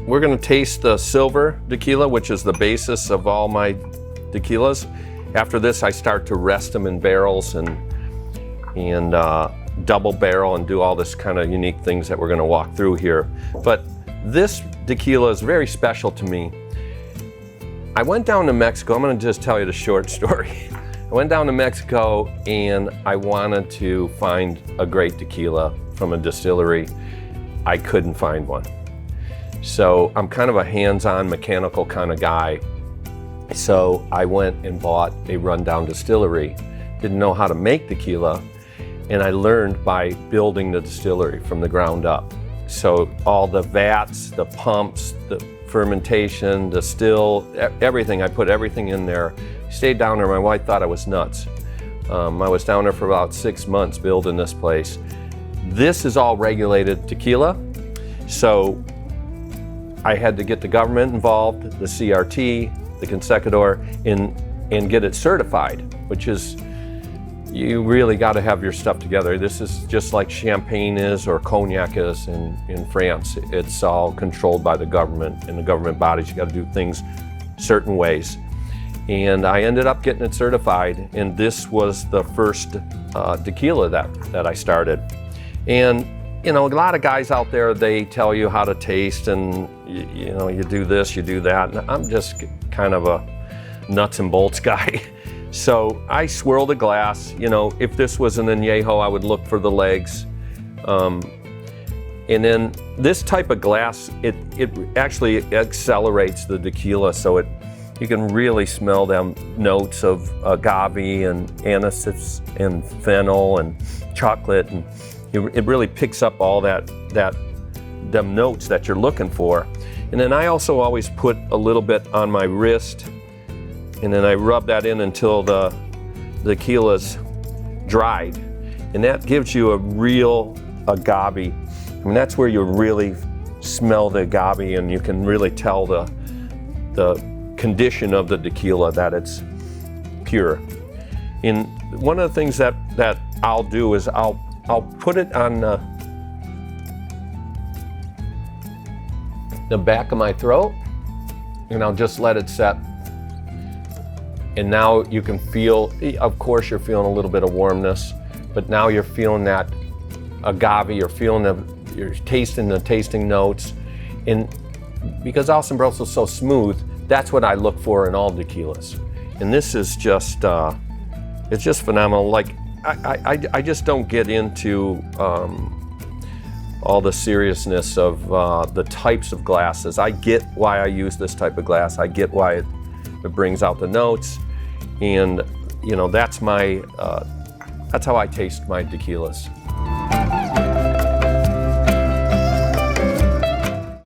We're going to taste the silver tequila, which is the basis of all my tequilas. After this, I start to rest them in barrels and double barrel and do all this kind of unique things that we're going to walk through here. But this tequila is very special to me. I went down to Mexico. I'm going to just tell you the short story. I went down to Mexico and I wanted to find a great tequila from a distillery. I couldn't find one. So I'm kind of a hands-on mechanical kind of guy. So I went and bought a rundown distillery. Didn't know how to make tequila, and I learned by building the distillery from the ground up. So all the vats, the pumps, the fermentation, the still, everything, I put everything in there. Stayed down there, my wife thought I was nuts. I was down there for about 6 months building this place. This is all regulated tequila, so I had to get the government involved, the CRT, the Consecutor, and get it certified, which is, you really got to have your stuff together. This is just like champagne is or cognac is in France. It's all controlled by the government and the government bodies. You got to do things certain ways. And I ended up getting it certified, and this was the first tequila that I started. And you know, a lot of guys out there, they tell you how to taste and you know, you do this, you do that. And I'm just kind of a nuts and bolts guy. So I swirl the glass. You know, if this was an añejo, I would look for the legs. And then this type of glass, it actually accelerates the tequila, so you can really smell them notes of agave and anise and fennel and chocolate, and it really picks up all them notes that you're looking for. And then I also always put a little bit on my wrist, and then I rub that in until the tequila's dried. And that gives you a real agave. I mean, that's where you really smell the agave, and you can really tell the condition of the tequila, that it's pure. And one of the things that I'll do is I'll put it on the back of my throat, and I'll just let it set. And now you can feel, of course you're feeling a little bit of warmness, but now you're feeling that agave, you're tasting the tasting notes. And because El Sombrero's is so smooth, that's what I look for in all tequilas. And this is just, it's just phenomenal. Like, I just don't get into all the seriousness of the types of glasses. I get why I use this type of glass. I get why it brings out the notes, and you know, that's how I taste my tequilas.